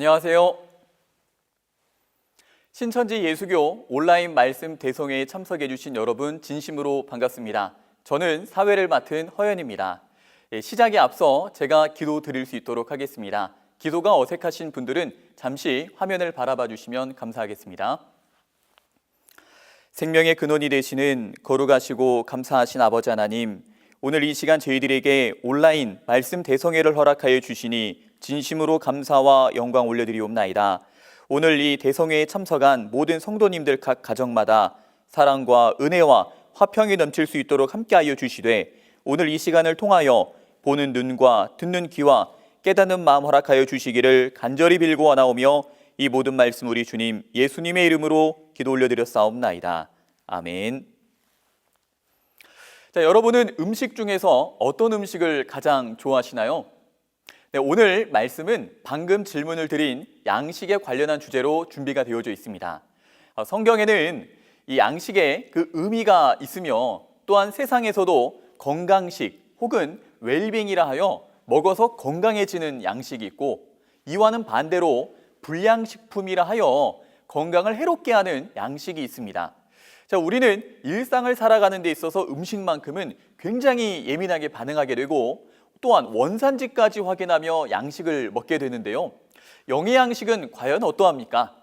안녕하세요. 신천지 예수교 온라인 말씀 대성회에 참석해 주신 여러분 진심으로 반갑습니다. 저는 사회를 맡은 허연입니다. 시작에 앞서 제가 기도 드릴 수 있도록 하겠습니다. 기도가 어색하신 분들은 잠시 화면을 바라봐 주시면 감사하겠습니다. 생명의 근원이 되시는 거룩하시고 감사하신 아버지 하나님, 오늘 이 시간 저희들에게 온라인 말씀 대성회를 허락하여 주시니 진심으로 감사와 영광 올려드리옵나이다. 오늘 이 대성회에 참석한 모든 성도님들 각 가정마다 사랑과 은혜와 화평이 넘칠 수 있도록 함께하여 주시되, 오늘 이 시간을 통하여 보는 눈과 듣는 귀와 깨닫는 마음 허락하여 주시기를 간절히 빌고 원하오며, 이 모든 말씀 우리 주님 예수님의 이름으로 기도 올려드렸사옵나이다. 아멘. 자, 여러분은 음식 중에서 어떤 음식을 가장 좋아하시나요? 네, 오늘 말씀은 방금 질문을 드린 양식에 관련한 주제로 준비가 되어져 있습니다. 성경에는 이 양식에 그 의미가 있으며, 또한 세상에서도 건강식 혹은 웰빙이라 하여 먹어서 건강해지는 양식이 있고, 이와는 반대로 불량식품이라 하여 건강을 해롭게 하는 양식이 있습니다. 자, 우리는 일상을 살아가는 데 있어서 음식만큼은 굉장히 예민하게 반응하게 되고, 또한 원산지까지 확인하며 양식을 먹게 되는데요. 영의 양식은 과연 어떠합니까?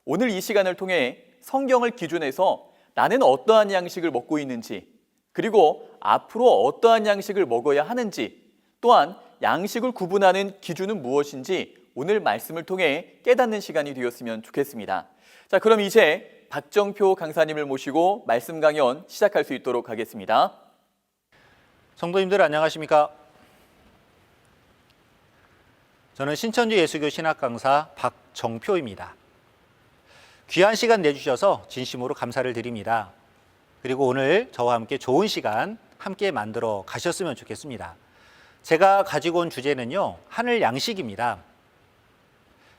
오늘 이 시간을 통해 성경을 기준해서 나는 어떠한 양식을 먹고 있는지, 그리고 앞으로 어떠한 양식을 먹어야 하는지, 또한 양식을 구분하는 기준은 무엇인지 오늘 말씀을 통해 깨닫는 시간이 되었으면 좋겠습니다. 자, 그럼 이제 박정표 강사님을 모시고 말씀 강연 시작할 수 있도록 하겠습니다. 성도님들 안녕하십니까? 저는 신천지 예수교 신학 강사 박정표입니다. 귀한 시간 내주셔서 진심으로 감사를 드립니다. 그리고 오늘 저와 함께 좋은 시간 함께 만들어 가셨으면 좋겠습니다. 제가 가지고 온 주제는요, 하늘 양식입니다.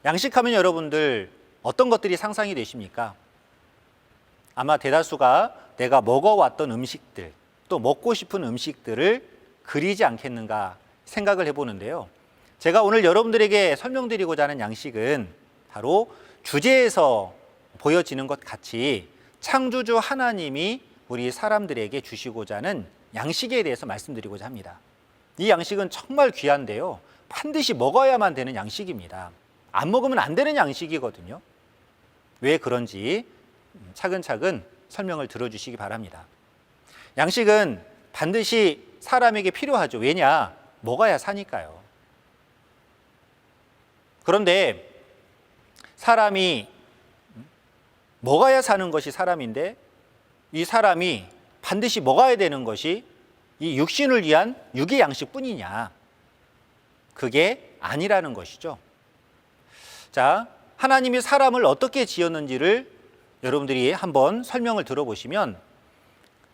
양식하면 여러분들 어떤 것들이 상상이 되십니까? 아마 대다수가 내가 먹어왔던 음식들, 또 먹고 싶은 음식들을 그리지 않겠는가 생각을 해보는데요. 제가 오늘 여러분들에게 설명드리고자 하는 양식은 바로 주제에서 보여지는 것 같이 창조주 하나님이 우리 사람들에게 주시고자 하는 양식에 대해서 말씀드리고자 합니다. 이 양식은 정말 귀한데요, 반드시 먹어야만 되는 양식입니다. 안 먹으면 안 되는 양식이거든요. 왜 그런지 차근차근 설명을 들어주시기 바랍니다. 양식은 반드시 사람에게 필요하죠. 왜냐? 먹어야 사니까요. 그런데 사람이 먹어야 사는 것이 사람인데, 이 사람이 반드시 먹어야 되는 것이 이 육신을 위한 육의 양식뿐이냐? 그게 아니라는 것이죠. 자, 하나님이 사람을 어떻게 지었는지를 여러분들이 한번 설명을 들어보시면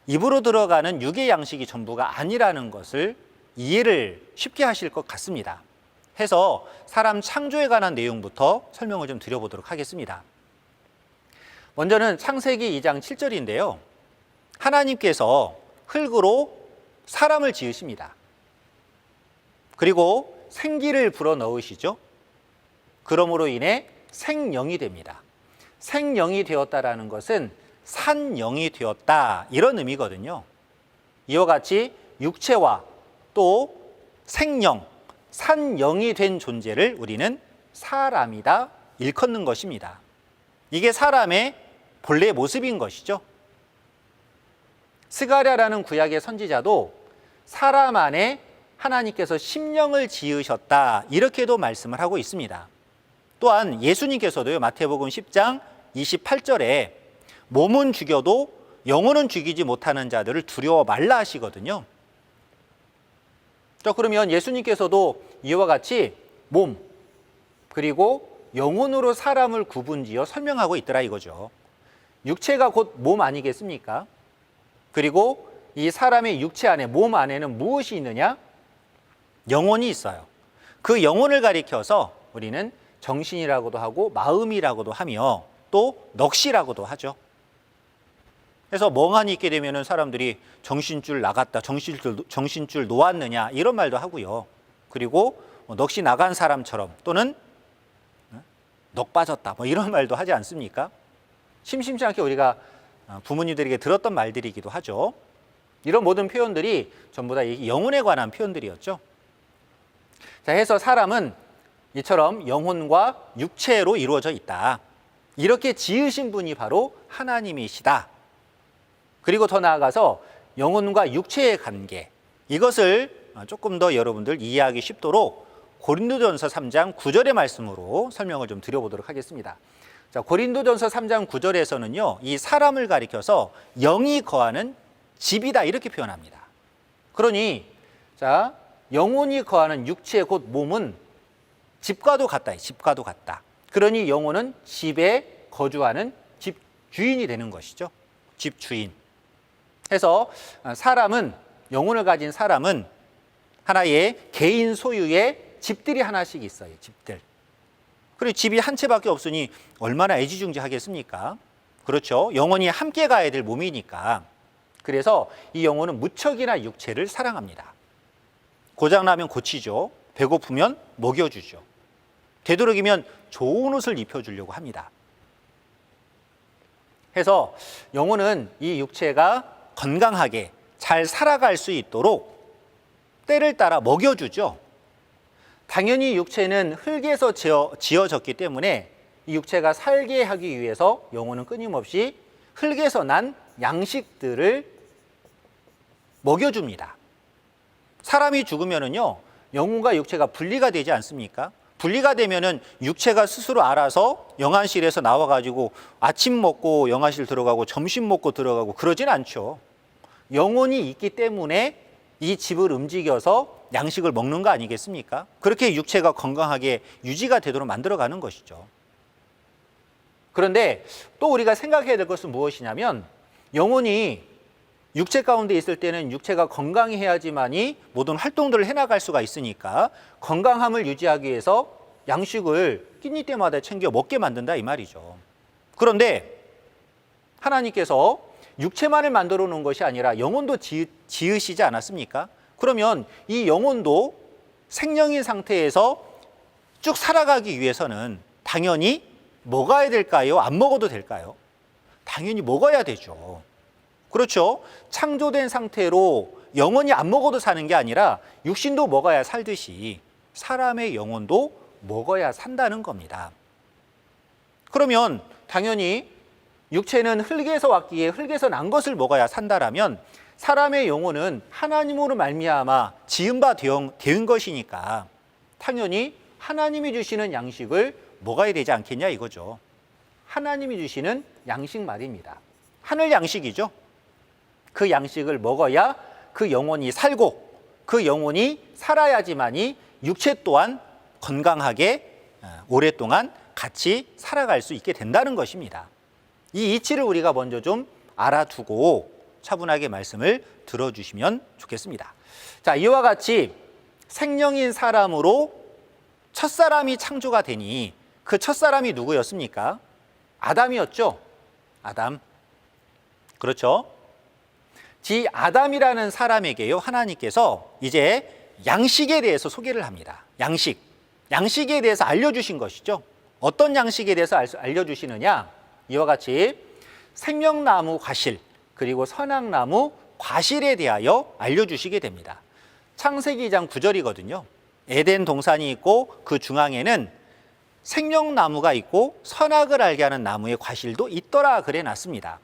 입으로 들어가는 육의 양식이 전부가 아니라는 것을 이해를 쉽게 하실 것 같습니다. 해서 사람 창조에 관한 내용부터 설명을 좀 드려보도록 하겠습니다. 먼저는 창세기 2장 7절인데요. 하나님께서 흙으로 사람을 지으십니다. 그리고 생기를 불어넣으시죠. 그러므로 인해 생령이 됩니다. 생령이 되었다라는 것은 산령이 되었다, 이런 의미거든요. 이와 같이 육체와 또 생령, 산령이 된 존재를 우리는 사람이다 일컫는 것입니다. 이게 사람의 본래 모습인 것이죠. 스가랴라는 구약의 선지자도 사람 안에 하나님께서 심령을 지으셨다, 이렇게도 말씀을 하고 있습니다. 또한 예수님께서도요, 마태복음 10장 28절에 몸은 죽여도 영혼은 죽이지 못하는 자들을 두려워 말라 하시거든요. 그러면 예수님께서도 이와 같이 몸 그리고 영혼으로 사람을 구분지어 설명하고 있더라 이거죠. 육체가 곧 몸 아니겠습니까? 그리고 이 사람의 육체 안에, 몸 안에는 무엇이 있느냐? 영혼이 있어요. 그 영혼을 가리켜서 우리는 정신이라고도 하고 마음이라고도 하며 또 넋이라고도 하죠. 그래서 멍하니 있게 되면 사람들이 정신줄 나갔다, 정신줄 놓았느냐, 이런 말도 하고요. 그리고 넋이 나간 사람처럼, 또는 넋 빠졌다 뭐 이런 말도 하지 않습니까? 심심치 않게 우리가 부모님들에게 들었던 말들이기도 하죠. 이런 모든 표현들이 전부 다 이 영혼에 관한 표현들이었죠. 자, 해서 사람은 이처럼 영혼과 육체로 이루어져 있다. 이렇게 지으신 분이 바로 하나님이시다. 그리고 더 나아가서 영혼과 육체의 관계, 이것을 조금 더 여러분들 이해하기 쉽도록 고린도전서 3장 9절의 말씀으로 설명을 좀 드려보도록 하겠습니다. 자, 고린도전서 3장 9절에서는요, 이 사람을 가리켜서 영이 거하는 집이다 이렇게 표현합니다. 그러니 자, 영혼이 거하는 육체 곧 몸은 집과도 같다. 집과도 같다. 그러니 영혼은 집에 거주하는 집 주인이 되는 것이죠. 집 주인. 해서 사람은, 영혼을 가진 사람은 하나의 개인 소유의 집들이 하나씩 있어요. 집들. 그리고 집이 한 채밖에 없으니 얼마나 애지중지하겠습니까? 그렇죠. 영혼이 함께 가야 될 몸이니까. 그래서 이 영혼은 무척이나 육체를 사랑합니다. 고장나면 고치죠. 배고프면 먹여주죠. 되도록이면 좋은 옷을 입혀주려고 합니다. 해서 영혼은 이 육체가 건강하게 잘 살아갈 수 있도록 때를 따라 먹여주죠. 당연히 육체는 흙에서 지어졌기 때문에 이 육체가 살게 하기 위해서 영혼은 끊임없이 흙에서 난 양식들을 먹여줍니다. 사람이 죽으면은요, 영혼과 육체가 분리가 되지 않습니까? 분리가 되면은 육체가 스스로 알아서 영안실에서 나와가지고 아침 먹고 영안실 들어가고 점심 먹고 들어가고 그러진 않죠. 영혼이 있기 때문에 이 집을 움직여서 양식을 먹는 거 아니겠습니까? 그렇게 육체가 건강하게 유지가 되도록 만들어가는 것이죠. 그런데 또 우리가 생각해야 될 것은 무엇이냐면, 영혼이 육체 가운데 있을 때는 육체가 건강해야지만이 모든 활동들을 해나갈 수가 있으니까 건강함을 유지하기 위해서 양식을 끼니 때마다 챙겨 먹게 만든다 이 말이죠. 그런데 하나님께서 육체만을 만들어 놓은 것이 아니라 영혼도 지으시지 않았습니까? 그러면 이 영혼도 생명인 상태에서 쭉 살아가기 위해서는 당연히 먹어야 될까요? 안 먹어도 될까요? 당연히 먹어야 되죠. 그렇죠. 창조된 상태로 영혼이 안 먹어도 사는 게 아니라 육신도 먹어야 살듯이 사람의 영혼도 먹어야 산다는 겁니다. 그러면 당연히 육체는 흙에서 왔기에 흙에서 난 것을 먹어야 산다라면 사람의 영혼은 하나님으로 말미암아 지은 바 된 것이니까 당연히 하나님이 주시는 양식을 먹어야 되지 않겠냐 이거죠. 하나님이 주시는 양식 말입니다. 하늘 양식이죠. 그 양식을 먹어야 그 영혼이 살고 그 영혼이 살아야지만이 육체 또한 건강하게 오랫동안 같이 살아갈 수 있게 된다는 것입니다. 이 이치를 우리가 먼저 좀 알아두고 차분하게 말씀을 들어주시면 좋겠습니다. 자, 이와 같이 생명인 사람으로 첫사람이 창조가 되니 그 첫사람이 누구였습니까? 아담이었죠. 아담. 그렇죠. 지 아담이라는 사람에게요, 하나님께서 이제 양식에 대해서 소개를 합니다. 양식에 대해서 알려주신 것이죠. 어떤 양식에 대해서 알려주시느냐? 이와 같이 생명나무 과실 그리고 선악나무 과실에 대하여 알려주시게 됩니다. 창세기 2장 9절이거든요. 에덴 동산이 있고 그 중앙에는 생명나무가 있고 선악을 알게 하는 나무의 과실도 있더라 그래 놨습니다.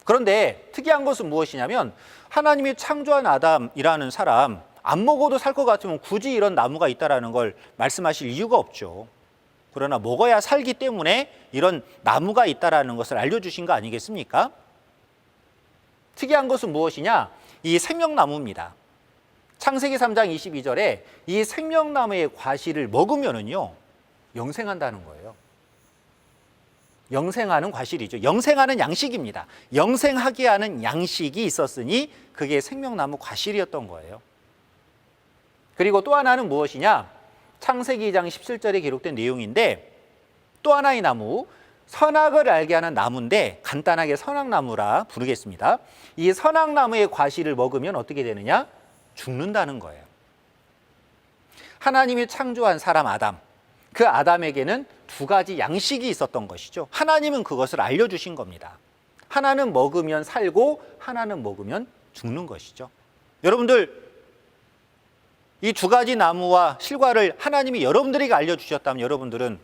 그런데 특이한 것은 무엇이냐면 하나님이 창조한 아담이라는 사람 안 먹어도 살 것 같으면 굳이 이런 나무가 있다라는 걸 말씀하실 이유가 없죠. 그러나 먹어야 살기 때문에 이런 나무가 있다라는 것을 알려주신 거 아니겠습니까? 특이한 것은 무엇이냐? 이 생명나무입니다. 창세기 3장 22절에 이 생명나무의 과실을 먹으면은요 영생한다는 거예요. 영생하는 과실이죠. 영생하는 양식입니다. 영생하게 하는 양식이 있었으니 그게 생명나무 과실이었던 거예요. 그리고 또 하나는 무엇이냐? 창세기 2장 17절에 기록된 내용인데 또 하나의 나무, 선악을 알게 하는 나무인데 간단하게 선악나무라 부르겠습니다. 이 선악나무의 과실을 먹으면 어떻게 되느냐? 죽는다는 거예요. 하나님이 창조한 사람 아담, 그 아담에게는 두 가지 양식이 있었던 것이죠. 하나님은 그것을 알려주신 겁니다. 하나는 먹으면 살고 하나는 먹으면 죽는 것이죠. 여러분들, 이 두 가지 나무와 실과를 하나님이 여러분들에게 알려주셨다면 여러분들은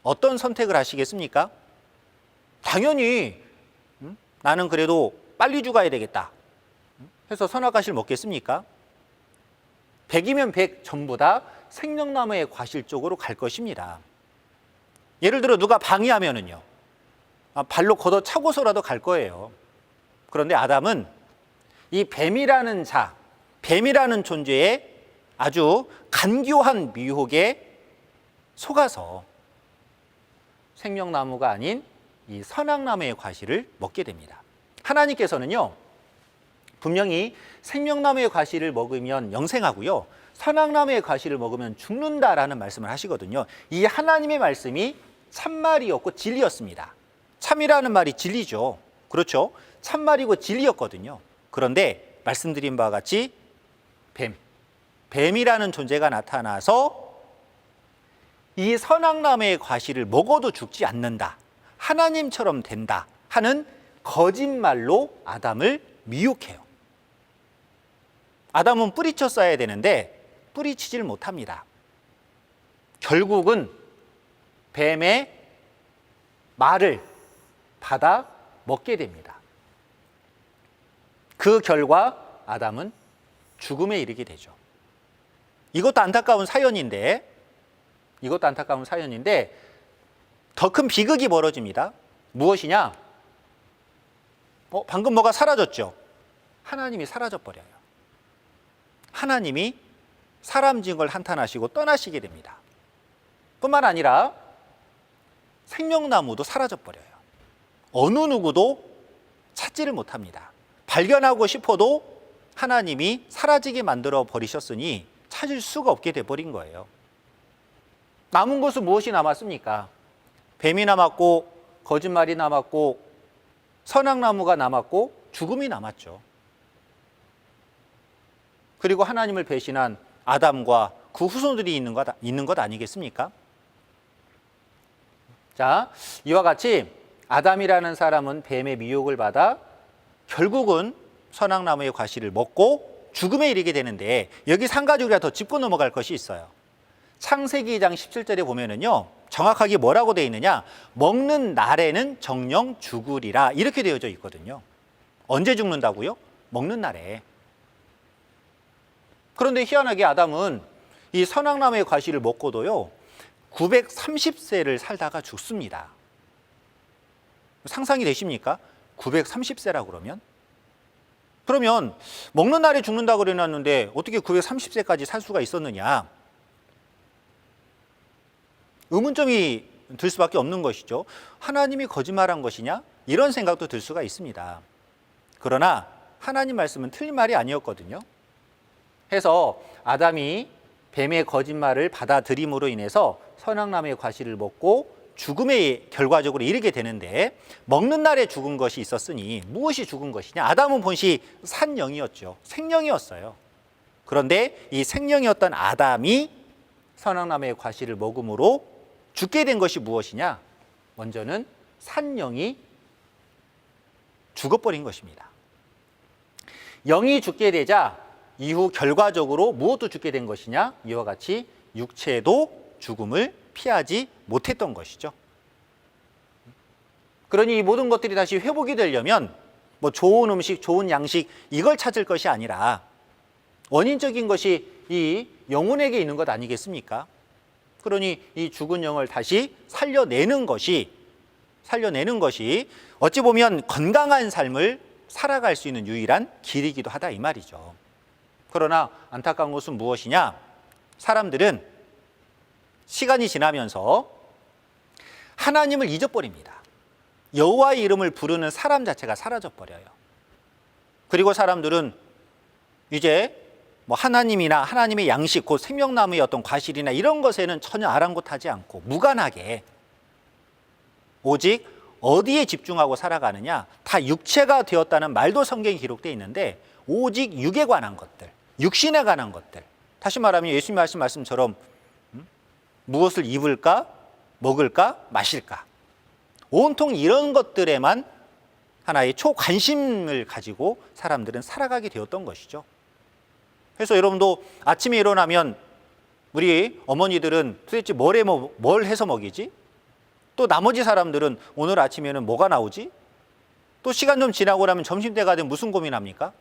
어떤 선택을 하시겠습니까? 당연히 나는 그래도 빨리 죽어야 되겠다 해서 선악과실 먹겠습니까? 100이면 100 전부 다 생명나무의 과실 쪽으로 갈 것입니다. 예를 들어 누가 방해하면은요, 발로 걷어차고서라도 갈 거예요. 그런데 아담은 이 뱀이라는 존재의 아주 간교한 미혹에 속아서 생명나무가 아닌 이 선악나무의 과실을 먹게 됩니다. 하나님께서는요, 분명히 생명나무의 과실을 먹으면 영생하고요, 선악나무의 과실을 먹으면 죽는다라는 말씀을 하시거든요. 이 하나님의 말씀이 참말이었고 진리였습니다. 참이라는 말이 진리죠. 그렇죠? 참말이고 진리였거든요. 그런데 말씀드린 바와 같이 뱀이라는 존재가 나타나서 이 선악나무의 과실을 먹어도 죽지 않는다, 하나님처럼 된다 하는 거짓말로 아담을 미혹해요. 아담은 뿌리쳤어야 되는데 뿌리치질 못합니다. 결국은 뱀의 말을 받아 먹게 됩니다. 그 결과 아담은 죽음에 이르게 되죠. 이것도 안타까운 사연인데 더 큰 비극이 벌어집니다. 무엇이냐? 방금 뭐가 사라졌죠? 하나님이 사라져버려요. 하나님이 사람 지은 걸 한탄하시고 떠나시게 됩니다. 뿐만 아니라 생명나무도 사라져버려요. 어느 누구도 찾지를 못합니다. 발견하고 싶어도 하나님이 사라지게 만들어 버리셨으니 찾을 수가 없게 돼버린 거예요. 남은 것은 무엇이 남았습니까? 뱀이 남았고, 거짓말이 남았고, 선악나무가 남았고, 죽음이 남았죠. 그리고 하나님을 배신한 아담과 그 후손들이 있는 것 아니겠습니까? 자, 이와 같이 아담이라는 사람은 뱀의 미혹을 받아 결국은 선악나무의 과실을 먹고 죽음에 이르게 되는데, 여기 한 가지가 더 짚고 넘어갈 것이 있어요. 창세기 2장 17절에 보면은요, 정확하게 뭐라고 되어 있느냐? 먹는 날에는 정령 죽으리라, 이렇게 되어져 있거든요. 언제 죽는다고요? 먹는 날에. 그런데 희한하게 아담은 이 선악나무의 과실을 먹고도요 930세를 살다가 죽습니다. 상상이 되십니까? 930세라 그러면 먹는 날에 죽는다고 그래놨는데 어떻게 930세까지 살 수가 있었느냐? 의문점이 들 수밖에 없는 것이죠. 하나님이 거짓말한 것이냐? 이런 생각도 들 수가 있습니다. 그러나 하나님 말씀은 틀린 말이 아니었거든요. 해서 아담이 뱀의 거짓말을 받아들임으로 인해서 선악나무의 과실을 먹고 죽음에 결과적으로 이르게 되는데, 먹는 날에 죽은 것이 있었으니 무엇이 죽은 것이냐? 아담은 본시 산영이었죠. 생명이었어요. 그런데 이 생명이었던 아담이 선악나무의 과실을 먹음으로 죽게 된 것이 무엇이냐? 먼저는 산영이 죽어버린 것입니다. 영이 죽게 되자 이후 결과적으로 무엇도 죽게 된 것이냐? 이와 같이 육체도 죽음을 피하지 못했던 것이죠. 그러니 이 모든 것들이 다시 회복이 되려면 뭐 좋은 음식, 좋은 양식 이걸 찾을 것이 아니라 원인적인 것이 이 영혼에게 있는 것 아니겠습니까? 그러니 이 죽은 영을 다시 살려내는 것이 어찌 보면 건강한 삶을 살아갈 수 있는 유일한 길이기도 하다, 이 말이죠. 그러나 안타까운 것은 무엇이냐? 사람들은 시간이 지나면서 하나님을 잊어버립니다. 여호와의 이름을 부르는 사람 자체가 사라져버려요. 그리고 사람들은 이제 뭐 하나님이나 하나님의 양식, 곧 생명나무의 어떤 과실이나 이런 것에는 전혀 아랑곳하지 않고 무관하게 오직 어디에 집중하고 살아가느냐? 다 육체가 되었다는 말도 성경에 기록되어 있는데 오직 육에 관한 것들, 육신에 관한 것들, 다시 말하면 예수님 하신 말씀처럼 무엇을 입을까, 먹을까, 마실까. 온통 이런 것들에만 하나의 초관심을 가지고 사람들은 살아가게 되었던 것이죠. 그래서 여러분도 아침에 일어나면 우리 어머니들은 도대체 뭘 해서 먹이지? 또 나머지 사람들은 오늘 아침에는 뭐가 나오지? 또 시간 좀 지나고 나면 점심때가 되면 무슨 고민합니까?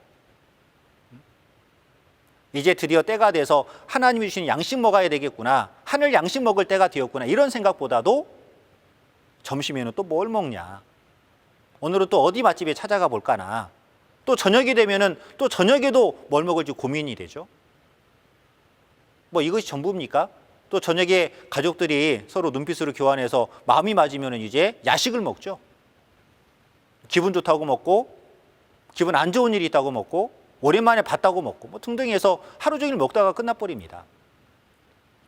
이제 드디어 때가 돼서 하나님이 주신 양식 먹어야 되겠구나. 하늘 양식 먹을 때가 되었구나. 이런 생각보다도 점심에는 또 뭘 먹냐. 오늘은 또 어디 맛집에 찾아가 볼까나. 또 저녁이 되면은 또 저녁에도 뭘 먹을지 고민이 되죠. 뭐 이것이 전부입니까? 또 저녁에 가족들이 서로 눈빛으로 교환해서 마음이 맞으면은 이제 야식을 먹죠. 기분 좋다고 먹고, 기분 안 좋은 일이 있다고 먹고, 오랜만에 봤다고 먹고, 뭐 등등 해서 하루 종일 먹다가 끝나버립니다.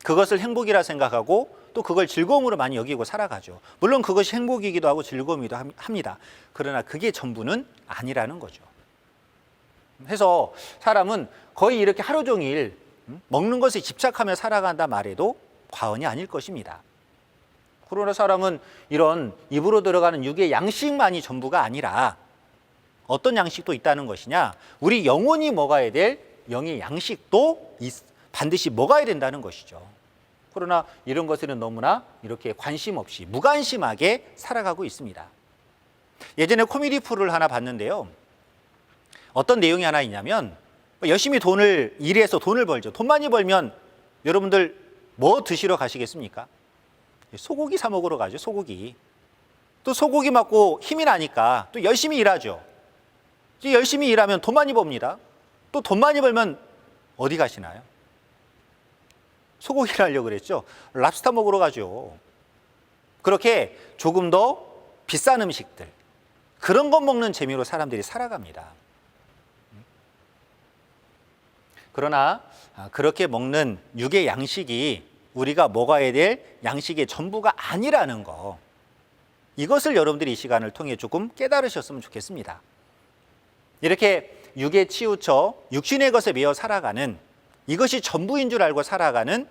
그것을 행복이라 생각하고 또 그걸 즐거움으로 많이 여기고 살아가죠. 물론 그것이 행복이기도 하고 즐거움이기도 합니다. 그러나 그게 전부는 아니라는 거죠. 해서 사람은 거의 이렇게 하루 종일 먹는 것에 집착하며 살아간다 말해도 과언이 아닐 것입니다. 그러나 사람은 이런 입으로 들어가는 육의 양식만이 전부가 아니라 어떤 양식도 있다는 것이냐? 우리 영혼이 먹어야 될 영의 양식도 반드시 먹어야 된다는 것이죠. 그러나 이런 것에는 너무나 이렇게 관심 없이 무관심하게 살아가고 있습니다. 예전에 코미디 프로를 하나 봤는데요. 어떤 내용이 하나 있냐면 열심히 일해서 돈을 벌죠. 돈 많이 벌면 여러분들 뭐 드시러 가시겠습니까? 소고기 사 먹으러 가죠. 소고기. 또 소고기 먹고 힘이 나니까 또 열심히 일하죠. 열심히 일하면 돈 많이 법니다. 또 돈 많이 벌면 어디 가시나요? 소고기를 하려고 그랬죠. 랍스터 먹으러 가죠. 그렇게 조금 더 비싼 음식들, 그런 것 먹는 재미로 사람들이 살아갑니다. 그러나 그렇게 먹는 육의 양식이 우리가 먹어야 될 양식의 전부가 아니라는 거, 이것을 여러분들이 이 시간을 통해 조금 깨달으셨으면 좋겠습니다. 이렇게 육에 치우쳐 육신의 것에 매여 살아가는, 이것이 전부인 줄 알고 살아가는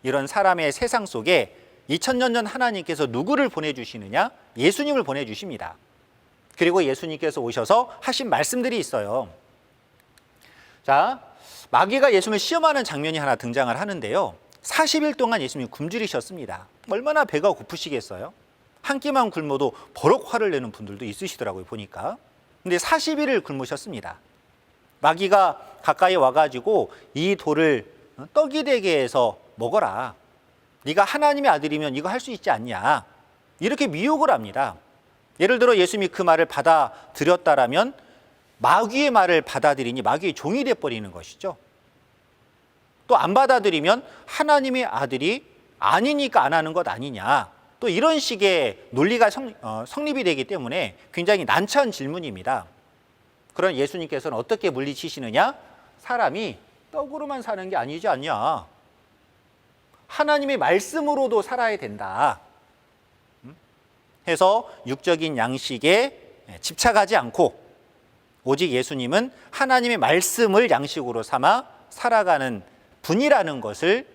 이런 사람의 세상 속에 2000년 전 하나님께서 누구를 보내주시느냐? 예수님을 보내주십니다. 그리고 예수님께서 오셔서 하신 말씀들이 있어요. 자, 마귀가 예수님을 시험하는 장면이 하나 등장을 하는데요. 40일 동안 예수님이 굶주리셨습니다. 얼마나 배가 고프시겠어요? 한 끼만 굶어도 버럭 화를 내는 분들도 있으시더라고요, 보니까. 근데 40일을 굶으셨습니다. 마귀가 가까이 와가지고 이 돌을 떡이 되게 해서 먹어라. 네가 하나님의 아들이면 이거 할 수 있지 않냐. 이렇게 미혹을 합니다. 예를 들어 예수님이 그 말을 받아들였다라면 마귀의 말을 받아들이니 마귀의 종이 돼버리는 것이죠. 또 안 받아들이면 하나님의 아들이 아니니까 안 하는 것 아니냐. 또 이런 식의 논리가 성립이 되기 때문에 굉장히 난처한 질문입니다. 그런 예수님께서는 어떻게 물리치시느냐? 사람이 떡으로만 사는 게 아니지 않냐. 하나님의 말씀으로도 살아야 된다. 해서 육적인 양식에 집착하지 않고 오직 예수님은 하나님의 말씀을 양식으로 삼아 살아가는 분이라는 것을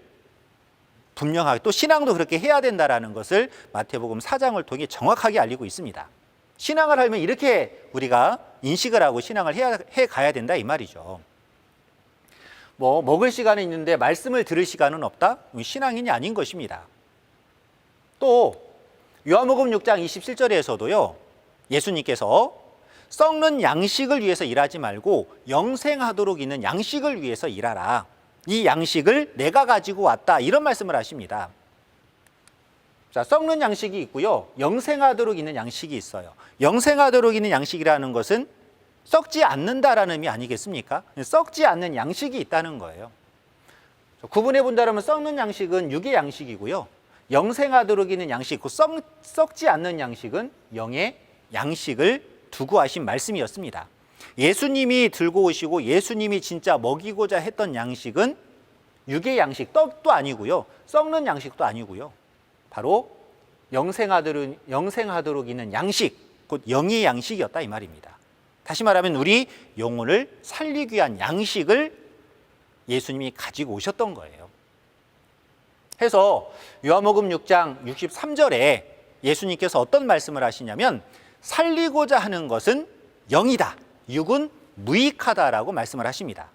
분명하게, 또 신앙도 그렇게 해야 된다라는 것을 마태복음 4장을 통해 정확하게 알리고 있습니다. 신앙을 하려면 이렇게 우리가 인식을 하고 신앙을 해 가야 된다 이 말이죠. 뭐 먹을 시간은 있는데 말씀을 들을 시간은 없다? 신앙인이 아닌 것입니다. 또 요한복음 6장 27절에서도요. 예수님께서 썩는 양식을 위해서 일하지 말고 영생하도록 있는 양식을 위해서 일하라. 이 양식을 내가 가지고 왔다. 이런 말씀을 하십니다. 자, 썩는 양식이 있고요. 영생하도록 있는 양식이 있어요. 영생하도록 있는 양식이라는 것은 썩지 않는다라는 의미 아니겠습니까? 썩지 않는 양식이 있다는 거예요. 구분해 본다면 썩는 양식은 육의 양식이고요. 영생하도록 있는 양식, 썩지 않는 양식은 영의 양식을 두고 하신 말씀이었습니다. 예수님이 들고 오시고 예수님이 진짜 먹이고자 했던 양식은 육의 양식, 떡도 아니고요. 썩는 양식도 아니고요. 바로 영생하도록 있는 양식, 곧 영의 양식이었다 이 말입니다. 다시 말하면 우리 영혼을 살리기 위한 양식을 예수님이 가지고 오셨던 거예요. 해서 요한복음 6장 63절에 예수님께서 어떤 말씀을 하시냐면 살리고자 하는 것은 영이다. 육은 무익하다라고 말씀을 하십니다.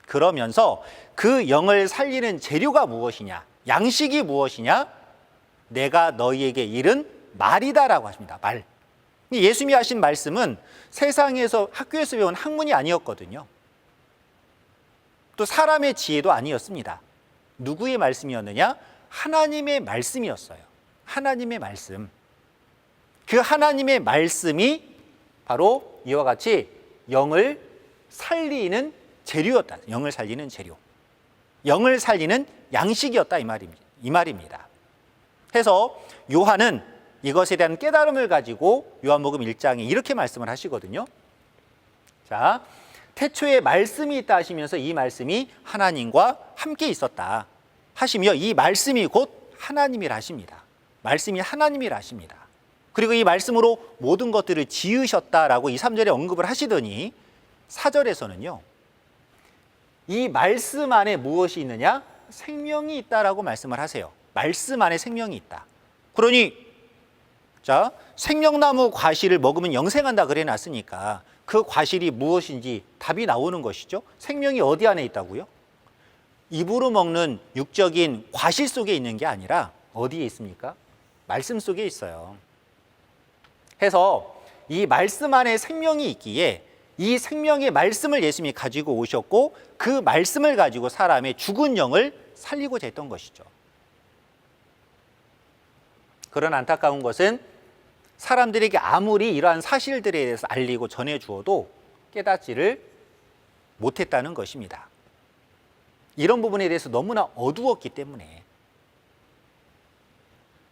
그러면서 그 영을 살리는 재료가 무엇이냐? 양식이 무엇이냐? 내가 너희에게 이른 말이다라고 하십니다. 말. 예수님이 하신 말씀은 세상에서 학교에서 배운 학문이 아니었거든요. 또 사람의 지혜도 아니었습니다. 누구의 말씀이었느냐? 하나님의 말씀이었어요. 하나님의 말씀. 그 하나님의 말씀이 바로 이와 같이 영을 살리는 재료였다. 영을 살리는 재료. 영을 살리는 양식이었다 이 말입니다. 해서 요한은 이것에 대한 깨달음을 가지고 요한복음 1장에 이렇게 말씀을 하시거든요. 자, 태초에 말씀이 있다 하시면서 이 말씀이 하나님과 함께 있었다 하시며 이 말씀이 곧 하나님이라 하십니다. 말씀이 하나님이라 하십니다. 그리고 이 말씀으로 모든 것들을 지으셨다라고 이 3절에 언급을 하시더니 4절에서는요. 이 말씀 안에 무엇이 있느냐? 생명이 있다라고 말씀을 하세요. 말씀 안에 생명이 있다. 그러니 자, 생명나무 과실을 먹으면 영생한다 그래 놨으니까 그 과실이 무엇인지 답이 나오는 것이죠. 생명이 어디 안에 있다고요? 입으로 먹는 육적인 과실 속에 있는 게 아니라 어디에 있습니까? 말씀 속에 있어요. 해서 이 말씀 안에 생명이 있기에 이 생명의 말씀을 예수님이 가지고 오셨고 그 말씀을 가지고 사람의 죽은 영을 살리고자 했던 것이죠. 그런 안타까운 것은 사람들에게 아무리 이러한 사실들에 대해서 알리고 전해주어도 깨닫지를 못했다는 것입니다. 이런 부분에 대해서 너무나 어두웠기 때문에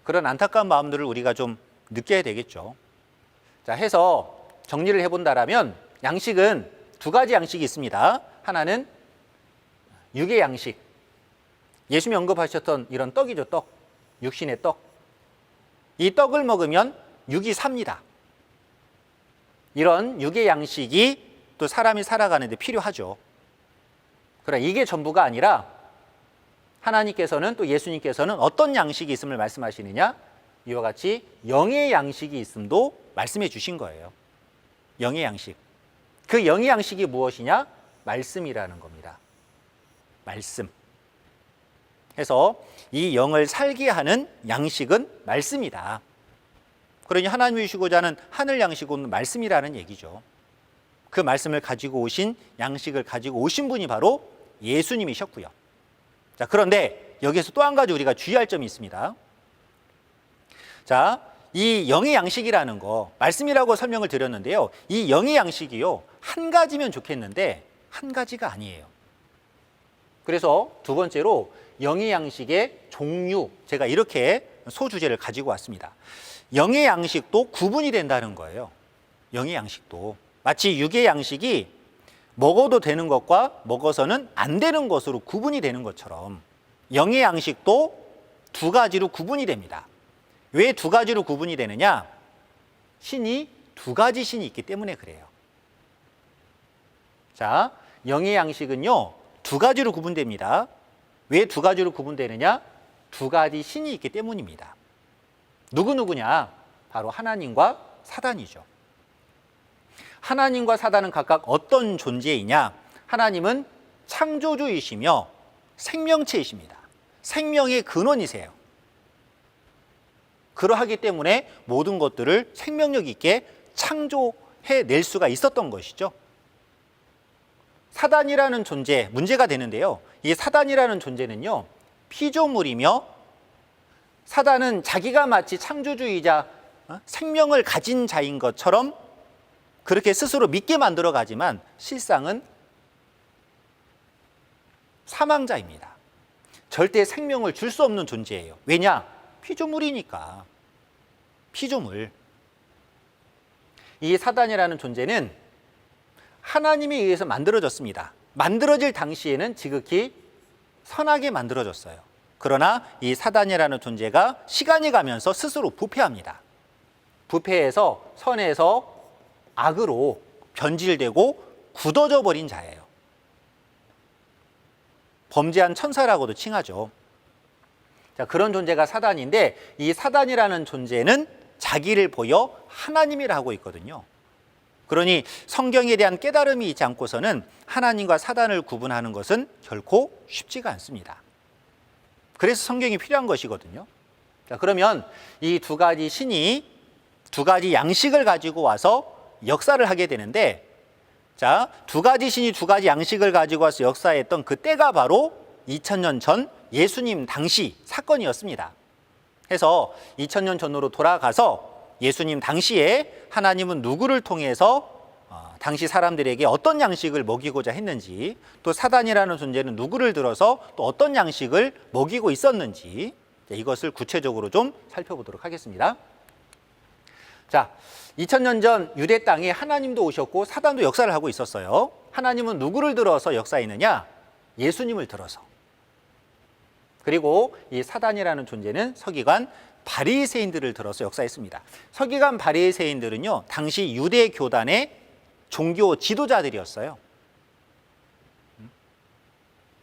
그런 안타까운 마음들을 우리가 좀 느껴야 되겠죠. 자, 해서 정리를 해본다라면 양식은 두 가지 양식이 있습니다. 하나는 육의 양식. 예수님이 언급하셨던 이런 떡이죠, 떡. 육신의 떡. 이 떡을 먹으면 육이 삽니다. 이런 육의 양식이 또 사람이 살아가는데 필요하죠. 그러나 이게 전부가 아니라 하나님께서는 또 예수님께서는 어떤 양식이 있음을 말씀하시느냐? 이와 같이 영의 양식이 있음도 말씀해 주신 거예요. 영의 양식. 그 영의 양식이 무엇이냐? 말씀이라는 겁니다. 말씀. 해서 이 영을 살게 하는 양식은 말씀이다. 그러니 하나님이 주시고자 하는 하늘 양식은 말씀이라는 얘기죠. 그 말씀을 가지고 오신 양식을 가지고 오신 분이 바로 예수님이셨고요. 자, 그런데 여기서 또 한 가지 우리가 주의할 점이 있습니다. 자, 이 영의 양식이라는 거 말씀이라고 설명을 드렸는데요. 이 영의 양식이요. 한 가지면 좋겠는데 한 가지가 아니에요. 그래서 두 번째로 영의 양식의 종류, 제가 이렇게 소주제를 가지고 왔습니다. 영의 양식도 구분이 된다는 거예요. 영의 양식도. 마치 육의 양식이 먹어도 되는 것과 먹어서는 안 되는 것으로 구분이 되는 것처럼 영의 양식도 두 가지로 구분이 됩니다. 왜 두 가지로 구분이 되느냐? 신이 두 가지 신이 있기 때문에 그래요. 자, 영의 양식은요, 두 가지로 구분됩니다. 왜 두 가지로 구분되느냐? 두 가지 신이 있기 때문입니다. 누구냐? 바로 하나님과 사단이죠. 하나님과 사단은 각각 어떤 존재이냐? 하나님은 창조주이시며 생명체이십니다. 생명의 근원이세요. 그러하기 때문에 모든 것들을 생명력 있게 창조해낼 수가 있었던 것이죠. 사단이라는 존재, 문제가 되는데요. 이 사단이라는 존재는요, 피조물이며 사단은 자기가 마치 창조주이자 생명을 가진 자인 것처럼 그렇게 스스로 믿게 만들어 가지만 실상은 사망자입니다. 절대 생명을 줄 수 없는 존재예요. 왜냐? 피조물이니까. 피조물. 이 사단이라는 존재는 하나님에 의해서 만들어졌습니다. 만들어질 당시에는 지극히 선하게 만들어졌어요. 그러나 이 사단이라는 존재가 시간이 가면서 스스로 부패합니다. 부패해서 선에서 악으로 변질되고 굳어져 버린 자예요. 범죄한 천사라고도 칭하죠. 자, 자, 그런 존재가 사단인데 이 사단이라는 존재는 자기를 보여 하나님이라 하고 있거든요. 그러니 성경에 대한 깨달음이 있지 않고서는 하나님과 사단을 구분하는 것은 결코 쉽지가 않습니다. 그래서 성경이 필요한 것이거든요. 자, 그러면 이 두 가지 신이 두 가지 양식을 가지고 와서 역사를 하게 되는데, 자, 두 가지 신이 두 가지 양식을 가지고 와서 역사했던 그 때가 바로 2000년 전 예수님 당시 사건이었습니다. 해서 2000년 전으로 돌아가서 예수님 당시에 하나님은 누구를 통해서 당시 사람들에게 어떤 양식을 먹이고자 했는지, 또 사단이라는 존재는 누구를 들어서 또 어떤 양식을 먹이고 있었는지, 이것을 구체적으로 좀 살펴보도록 하겠습니다. 자, 2000년 전 유대 땅에 하나님도 오셨고 사단도 역사를 하고 있었어요. 하나님은 누구를 들어서 역사했느냐? 예수님을 들어서. 그리고 이 사단이라는 존재는 서기관 바리새인들을 들어서 역사했습니다. 서기관 바리새인들은요, 당시 유대 교단의 종교 지도자들이었어요.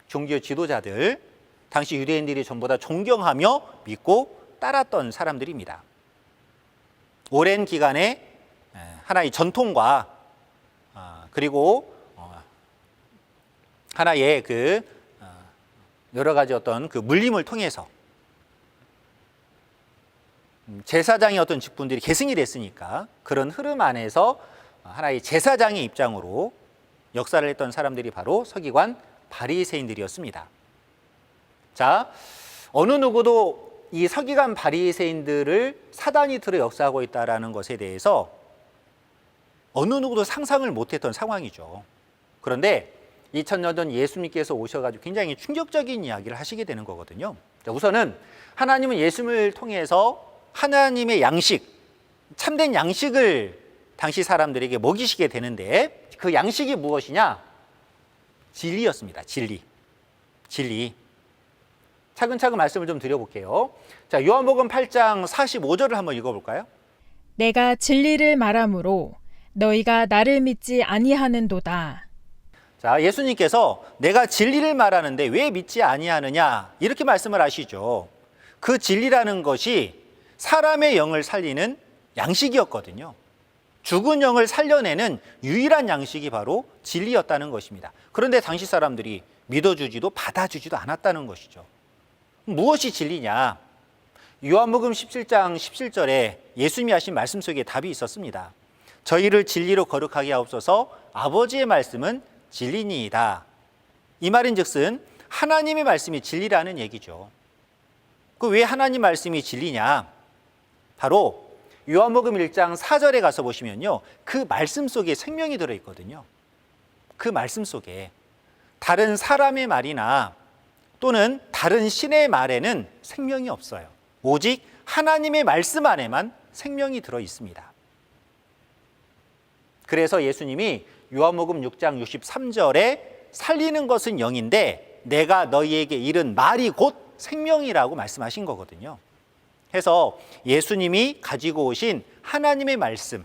종교 지도자들, 당시 유대인들이 전부 다 존경하며 믿고 따랐던 사람들입니다. 오랜 기간에 하나의 전통과 그리고 하나의 그 여러 가지 어떤 그 물림을 통해서 제사장의 어떤 직분들이 계승이 됐으니까 그런 흐름 안에서 하나의 제사장의 입장으로 역사를 했던 사람들이 바로 서기관 바리새인들이었습니다. 자, 어느 누구도 이 서기관 바리새인들을 사단이 들어 역사하고 있다는 것에 대해서 어느 누구도 상상을 못했던 상황이죠. 그런데 2000년 전 예수님께서 오셔가지고 굉장히 충격적인 이야기를 하시게 되는 거거든요. 자, 우선은 하나님은 예수님을 통해서 하나님의 양식, 참된 양식을 당시 사람들에게 먹이시게 되는데 그 양식이 무엇이냐? 진리였습니다. 진리. 차근차근 말씀을 좀 드려볼게요. 자, 요한복음 8장 45절을 한번 읽어볼까요? 내가 진리를 말하므로 너희가 나를 믿지 아니하는도다. 자, 예수님께서 내가 진리를 말하는데 왜 믿지 아니하느냐 이렇게 말씀을 하시죠. 그 진리라는 것이 사람의 영을 살리는 양식이었거든요. 죽은 영을 살려내는 유일한 양식이 바로 진리였다는 것입니다. 그런데 당시 사람들이 믿어주지도 받아주지도 않았다는 것이죠. 무엇이 진리냐? 요한복음 17장 17절에 예수님이 하신 말씀 속에 답이 있었습니다. 저희를 진리로 거룩하게 하옵소서. 아버지의 말씀은 진리니이다. 이 말인즉슨 하나님의 말씀이 진리라는 얘기죠. 그 왜 하나님 말씀이 진리냐? 바로 요한복음 1장 4절에 가서 보시면요, 그 말씀 속에 생명이 들어있거든요. 그 말씀 속에 다른 사람의 말이나 또는 다른 신의 말에는 생명이 없어요. 오직 하나님의 말씀 안에만 생명이 들어있습니다. 그래서 예수님이 요한복음 6장 63절에 살리는 것은 영인데 내가 너희에게 이른 말이 곧 생명이라고 말씀하신 거거든요. 해서 예수님이 가지고 오신 하나님의 말씀,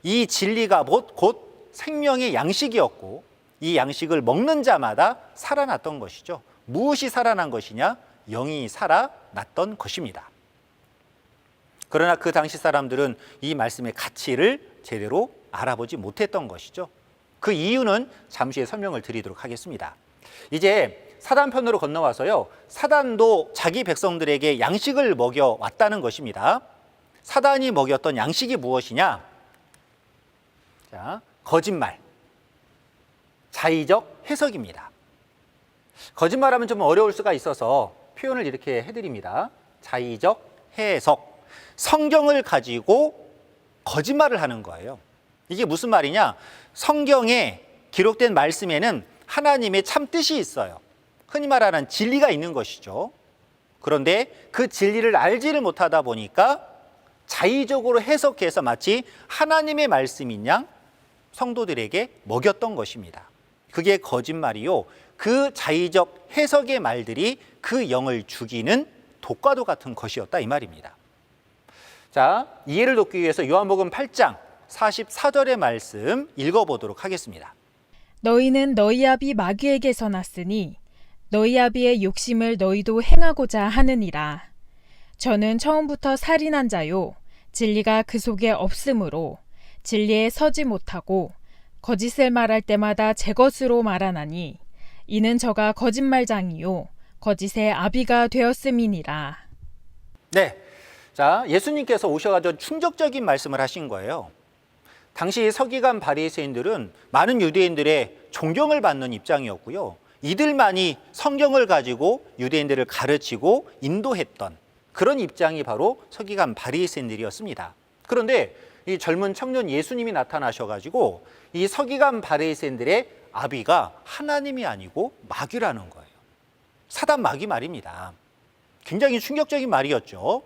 이 진리가 곧 생명의 양식이었고 이 양식을 먹는 자마다 살아났던 것이죠. 무엇이 살아난 것이냐? 영이 살아났던 것입니다. 그러나 그 당시 사람들은 이 말씀의 가치를 제대로 알아보지 못했던 것이죠. 그 이유는 잠시 후에 설명을 드리도록 하겠습니다. 이제 사단 편으로 건너와서요, 사단도 자기 백성들에게 양식을 먹여왔다는 것입니다. 사단이 먹였던 양식이 무엇이냐? 자, 거짓말, 자의적 해석입니다. 거짓말하면 좀 어려울 수가 있어서 표현을 이렇게 해드립니다. 자의적 해석. 성경을 가지고 거짓말을 하는 거예요. 이게 무슨 말이냐? 성경에 기록된 말씀에는 하나님의 참 뜻이 있어요. 흔히 말하는 진리가 있는 것이죠. 그런데 그 진리를 알지를 못하다 보니까 자의적으로 해석해서 마치 하나님의 말씀인 양 성도들에게 먹였던 것입니다. 그게 거짓말이요. 그 자의적 해석의 말들이 그 영을 죽이는 독과도 같은 것이었다, 이 말입니다. 자, 이해를 돕기 위해서 요한복음 8장 44절의 말씀 읽어보도록 하겠습니다. 너희는 너희 아비 마귀에게서 났으니 너희 아비의 욕심을 너희도 행하고자 하느니라. 저는 처음부터 살인한 자요. 진리가 그 속에 없으므로 진리에 서지 못하고 거짓을 말할 때마다 제 것으로 말하나니 이는 저가 거짓말장이요 거짓의 아비가 되었음이니라. 네. 자, 예수님께서 오셔가지고 충격적인 말씀을 하신 거예요. 당시 서기관 바리새인들은 많은 유대인들의 존경을 받는 입장이었고요. 이들만이 성경을 가지고 유대인들을 가르치고 인도했던 그런 입장이 바로 서기관 바리새인들이었습니다. 그런데 이 젊은 청년 예수님이 나타나셔가지고 이 서기관 바리새인들의 아비가 하나님이 아니고 마귀라는 거예요. 사단 마귀 말입니다. 굉장히 충격적인 말이었죠.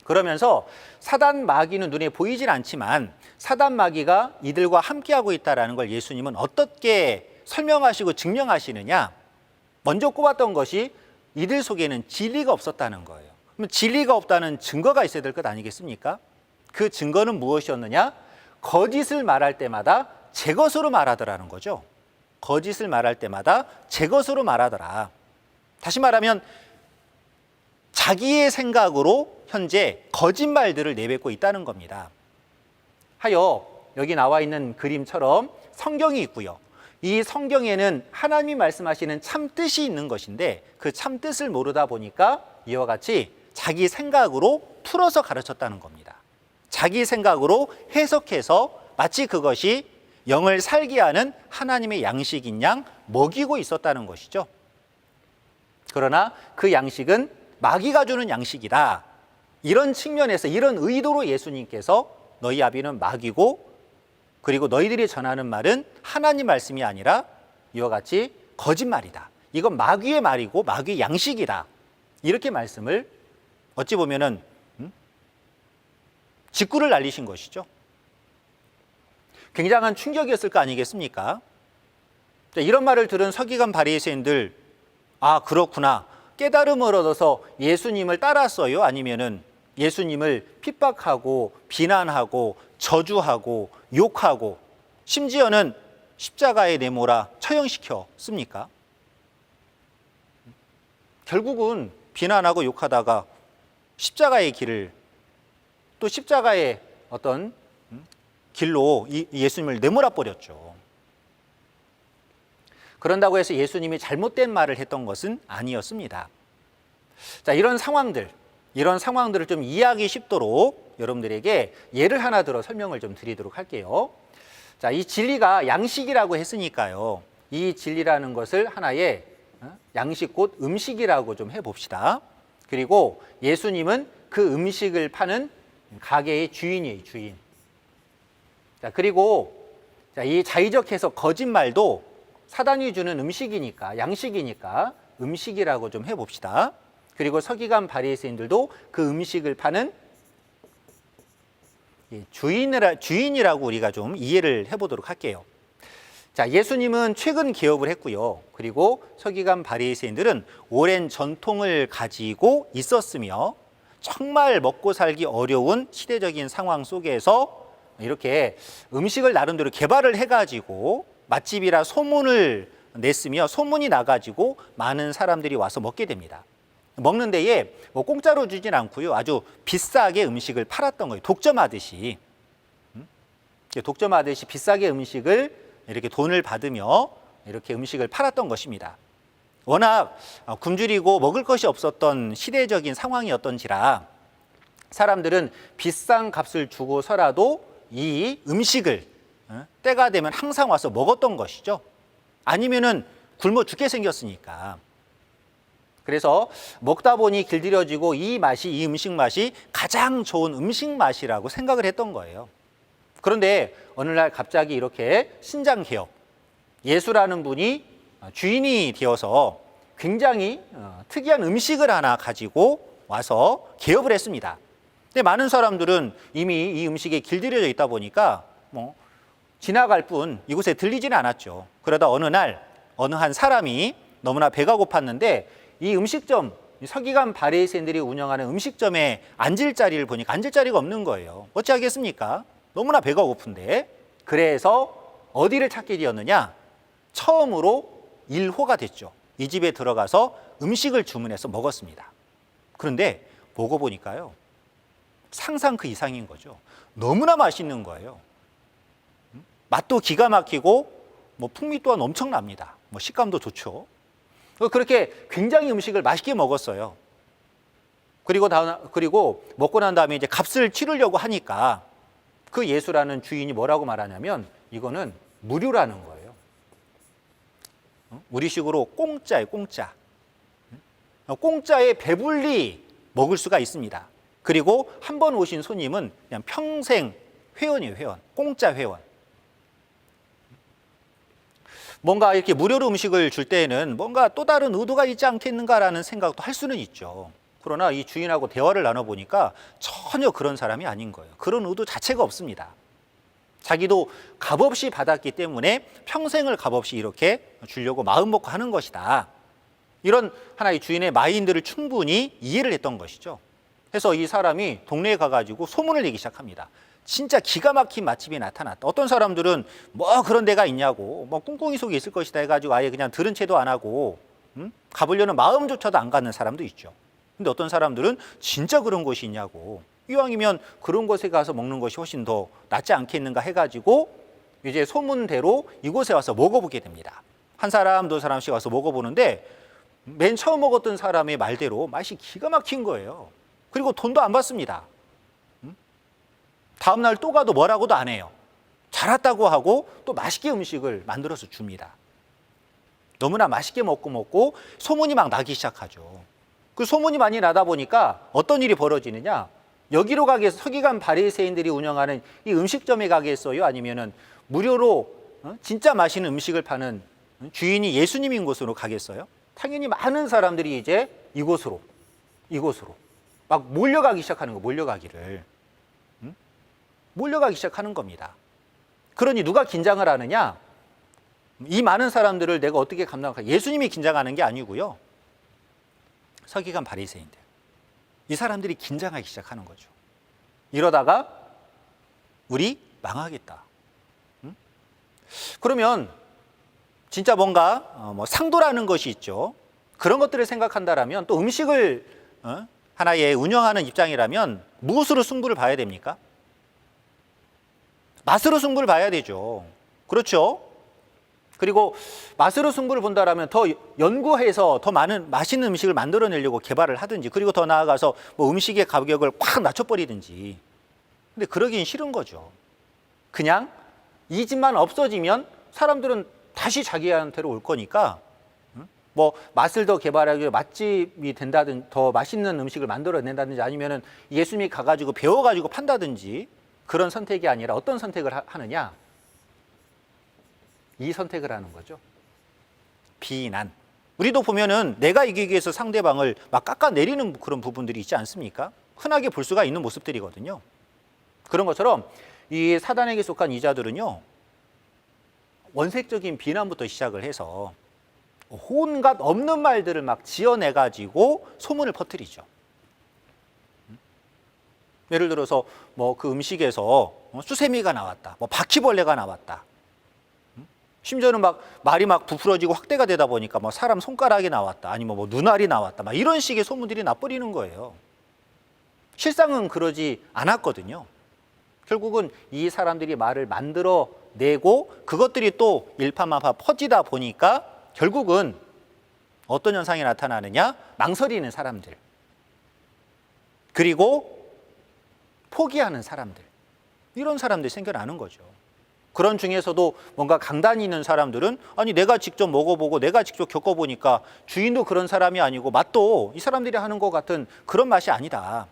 그러면서 사단 마귀는 눈에 보이질 않지만 사단 마귀가 이들과 함께하고 있다는 걸 예수님은 어떻게 설명하시고 증명하시느냐. 먼저 꼽았던 것이 이들 속에는 진리가 없었다는 거예요. 그럼 진리가 없다는 증거가 있어야 될 것 아니겠습니까? 그 증거는 무엇이었느냐? 거짓을 말할 때마다 제 것으로 말하더라는 거죠. 거짓을 말할 때마다 제 것으로 말하더라. 다시 말하면 자기의 생각으로 현재 거짓말들을 내뱉고 있다는 겁니다. 하여 여기 나와 있는 그림처럼 성경이 있고요. 이 성경에는 하나님이 말씀하시는 참뜻이 있는 것인데 그 참뜻을 모르다 보니까 이와 같이 자기 생각으로 풀어서 가르쳤다는 겁니다. 자기 생각으로 해석해서 마치 그것이 영을 살게 하는 하나님의 양식인 양 먹이고 있었다는 것이죠. 그러나 그 양식은 마귀가 주는 양식이다. 이런 측면에서 이런 의도로 예수님께서 너희 아비는 마귀고 그리고 너희들이 전하는 말은 하나님 말씀이 아니라 이와 같이 거짓말이다. 이건 마귀의 말이고 마귀의 양식이다. 이렇게 말씀을 어찌 보면은 직구를 날리신 것이죠. 굉장한 충격이었을 거 아니겠습니까? 이런 말을 들은 서기관 바리새인들, 아 그렇구나. 깨달음을 얻어서 예수님을 따랐어요? 아니면은 예수님을 핍박하고 비난하고 저주하고 욕하고 심지어는 십자가에 내몰아 처형시켰습니까? 결국은 비난하고 욕하다가 십자가의 길을 또 십자가의 어떤 길로 예수님을 내몰아 버렸죠. 그런다고 해서 예수님이 잘못된 말을 했던 것은 아니었습니다. 자, 이런 상황들을 좀 이해하기 쉽도록 여러분들에게 예를 하나 들어 설명을 좀 드리도록 할게요. 자, 이 진리가 양식이라고 했으니까요. 이 진리라는 것을 하나의 양식 곧 음식이라고 좀 해봅시다. 그리고 예수님은 그 음식을 파는 가게의 주인이에요, 주인. 자, 그리고 이 자의적 해석 거짓말도 사단이 주는 음식이니까, 양식이니까 음식이라고 좀 해봅시다. 그리고 서기관 바리새인들도 그 음식을 파는 주인이라고 우리가 좀 이해를 해보도록 할게요. 자, 예수님은 최근 개업을 했고요. 그리고 서기관 바리새인들은 오랜 전통을 가지고 있었으며 정말 먹고 살기 어려운 시대적인 상황 속에서 이렇게 음식을 나름대로 개발을 해가지고 맛집이라 소문을 냈으며 소문이 나가지고 많은 사람들이 와서 먹게 됩니다. 먹는 데에 뭐 공짜로 주진 않고요. 아주 비싸게 음식을 팔았던 거예요. 독점하듯이. 독점하듯이 비싸게 음식을 이렇게 돈을 받으며 이렇게 음식을 팔았던 것입니다. 워낙 굶주리고 먹을 것이 없었던 시대적인 상황이었던지라 사람들은 비싼 값을 주고서라도 이 음식을 때가 되면 항상 와서 먹었던 것이죠. 아니면은 굶어 죽게 생겼으니까. 그래서 먹다 보니 길들여지고 이 음식 맛이 가장 좋은 음식 맛이라고 생각을 했던 거예요. 그런데 어느 날 갑자기 이렇게 신장개업, 예수라는 분이 주인이 되어서 굉장히 특이한 음식을 하나 가지고 와서 개업을 했습니다. 근데 많은 사람들은 이미 이 음식에 길들여져 있다 보니까 뭐 지나갈 뿐 이곳에 들리지는 않았죠. 그러다 어느 날 어느 한 사람이 너무나 배가 고팠는데 이 음식점, 서기관 바리새인들이 운영하는 음식점에 앉을 자리를 보니까 앉을 자리가 없는 거예요. 어찌하겠습니까? 너무나 배가 고픈데. 그래서 어디를 찾게 되었느냐? 처음으로 1호가 됐죠. 이 집에 들어가서 음식을 주문해서 먹었습니다. 그런데 먹어보니까요, 상상 그 이상인 거죠. 너무나 맛있는 거예요. 맛도 기가 막히고 뭐 풍미 또한 엄청납니다. 뭐 식감도 좋죠. 그렇게 굉장히 음식을 맛있게 먹었어요. 그리고 먹고 난 다음에 이제 값을 치르려고 하니까 그 예수라는 주인이 뭐라고 말하냐면 이거는 무료라는 거예요. 우리식으로 공짜예요, 공짜. 공짜에 배불리 먹을 수가 있습니다. 그리고 한 번 오신 손님은 그냥 평생 회원이에요, 회원. 공짜 회원. 뭔가 이렇게 무료로 음식을 줄 때에는 뭔가 또 다른 의도가 있지 않겠는가라는 생각도 할 수는 있죠. 그러나 이 주인하고 대화를 나눠보니까 전혀 그런 사람이 아닌 거예요. 그런 의도 자체가 없습니다. 자기도 값없이 받았기 때문에 평생을 값없이 이렇게 주려고 마음 먹고 하는 것이다. 이런 하나의 주인의 마인드를 충분히 이해를 했던 것이죠. 그래서 이 사람이 동네에 가가지고 소문을 내기 시작합니다. 진짜 기가 막힌 맛집이 나타났다. 어떤 사람들은 뭐 그런 데가 있냐고, 뭐 꿍꿍이 속에 있을 것이다 해가지고 아예 그냥 들은 채도 안 하고 가보려는 마음조차도 안 갖는 사람도 있죠. 근데 어떤 사람들은 진짜 그런 곳이 있냐고, 이왕이면 그런 곳에 가서 먹는 것이 훨씬 더 낫지 않겠는가 해가지고 이제 소문대로 이곳에 와서 먹어보게 됩니다. 한 사람, 두 사람씩 와서 먹어보는데 맨 처음 먹었던 사람의 말대로 맛이 기가 막힌 거예요. 그리고 돈도 안 받습니다. 다음날 또 가도 뭐라고도 안 해요. 잘 왔다고 하고 또 맛있게 음식을 만들어서 줍니다. 너무나 맛있게 먹고 소문이 막 나기 시작하죠. 그 소문이 많이 나다 보니까 어떤 일이 벌어지느냐, 여기로 가겠어, 서기관 바리새인들이 운영하는 이 음식점에 가겠어요, 아니면은 무료로 진짜 맛있는 음식을 파는 주인이 예수님인 곳으로 가겠어요? 당연히 많은 사람들이 이제 이곳으로 막 몰려가기 시작하는 거, 몰려가기 시작하는 겁니다. 그러니 누가 긴장을 하느냐? 이 많은 사람들을 내가 어떻게 감당할까? 예수님이 긴장하는 게 아니고요, 서기관 바리새인들, 이 사람들이 긴장하기 시작하는 거죠. 이러다가 우리 망하겠다. 그러면 진짜 뭔가 뭐 상도라는 것이 있죠. 그런 것들을 생각한다라면 또 음식을 하나의 운영하는 입장이라면 무엇으로 승부를 봐야 됩니까? 맛으로 승부를 봐야 되죠. 그렇죠? 그리고 맛으로 승부를 본다라면 더 연구해서 더 많은 맛있는 음식을 만들어내려고 개발을 하든지, 그리고 더 나아가서 뭐 음식의 가격을 확 낮춰버리든지. 근데 그러긴 싫은 거죠. 그냥 이 집만 없어지면 사람들은 다시 자기한테로 올 거니까 뭐 맛을 더 개발하기, 맛집이 된다든지, 더 맛있는 음식을 만들어낸다든지, 아니면은 예수님이 가가지고 배워가지고 판다든지, 그런 선택이 아니라 어떤 선택을 하느냐? 이 선택을 하는 거죠. 비난. 우리도 보면은 내가 이기기 위해서 상대방을 막 깎아내리는 그런 부분들이 있지 않습니까? 흔하게 볼 수가 있는 모습들이거든요. 그런 것처럼 이 사단에게 속한 이자들은요, 원색적인 비난부터 시작을 해서 온갖 없는 말들을 막 지어내가지고 소문을 퍼뜨리죠. 예를 들어서 뭐 그 음식에서 수세미가 나왔다, 뭐 바퀴벌레가 나왔다. 심지어는 막 말이 막 부풀어지고 확대가 되다 보니까 뭐 사람 손가락이 나왔다, 아니면 뭐 눈알이 나왔다, 막 이런 식의 소문들이 나버리는 거예요. 실상은 그러지 않았거든요. 결국은 이 사람들이 말을 만들어내고 그것들이 또 일파만파 퍼지다 보니까 결국은 어떤 현상이 나타나느냐? 망설이는 사람들, 그리고 포기하는 사람들, 이런 사람들이 생겨나는 거죠. 그런 중에서도 뭔가 강단이 있는 사람들은 아니 내가 직접 먹어보고 내가 직접 겪어보니까 주인도 그런 사람이 아니고 맛도 이 사람들이 하는 것 같은 그런 맛이 아니다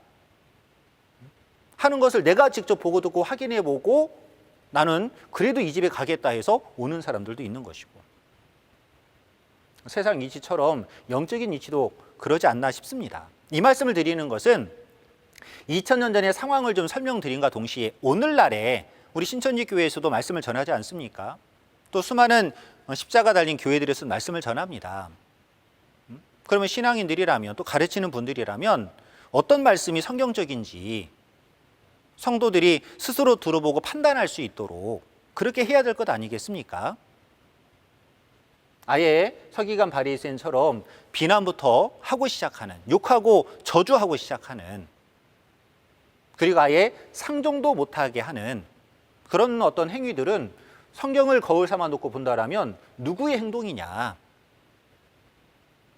하는 것을 내가 직접 보고 듣고 확인해보고 나는 그래도 이 집에 가겠다 해서 오는 사람들도 있는 것이고, 세상 이치처럼 영적인 이치도 그러지 않나 싶습니다. 이 말씀을 드리는 것은 2000년 전의 상황을 좀 설명드림과 동시에 오늘날에 우리 신천지 교회에서도 말씀을 전하지 않습니까? 또 수많은 십자가 달린 교회들에서 말씀을 전합니다. 그러면 신앙인들이라면, 또 가르치는 분들이라면 어떤 말씀이 성경적인지 성도들이 스스로 들어보고 판단할 수 있도록 그렇게 해야 될 것 아니겠습니까? 아예 서기관 바리새인처럼 비난부터 하고 시작하는, 욕하고 저주하고 시작하는, 그리고 아예 상종도 못하게 하는 그런 어떤 행위들은 성경을 거울 삼아 놓고 본다라면 누구의 행동이냐,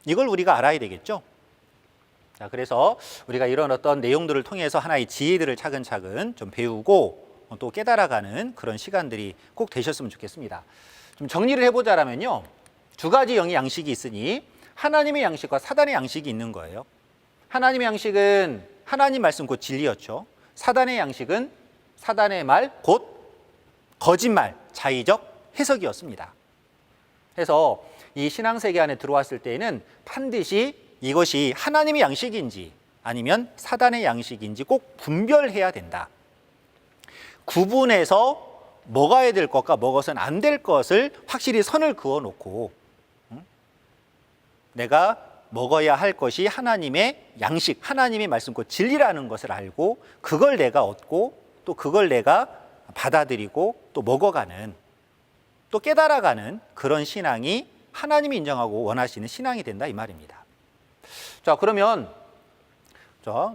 이걸 우리가 알아야 되겠죠. 자, 그래서 우리가 이런 어떤 내용들을 통해서 하나의 지혜들을 차근차근 좀 배우고 또 깨달아가는 그런 시간들이 꼭 되셨으면 좋겠습니다. 좀 정리를 해보자라면요, 두 가지 영의 양식이 있으니 하나님의 양식과 사단의 양식이 있는 거예요. 하나님의 양식은 하나님 말씀 곧 진리였죠. 사단의 양식은 사단의 말 곧 거짓말, 자의적 해석이었습니다. 그래서 이 신앙세계 안에 들어왔을 때에는 반드시 이것이 하나님의 양식인지 아니면 사단의 양식인지 꼭 분별해야 된다. 구분해서 먹어야 될 것과 먹어서는 안 될 것을 확실히 선을 그어놓고, 내가 먹어야 할 것이 하나님의 양식, 하나님의 말씀 곧 진리라는 것을 알고 그걸 내가 얻고 또 그걸 내가 받아들이고 또 먹어가는, 또 깨달아가는 그런 신앙이 하나님이 인정하고 원하시는 신앙이 된다, 이 말입니다. 자, 그러면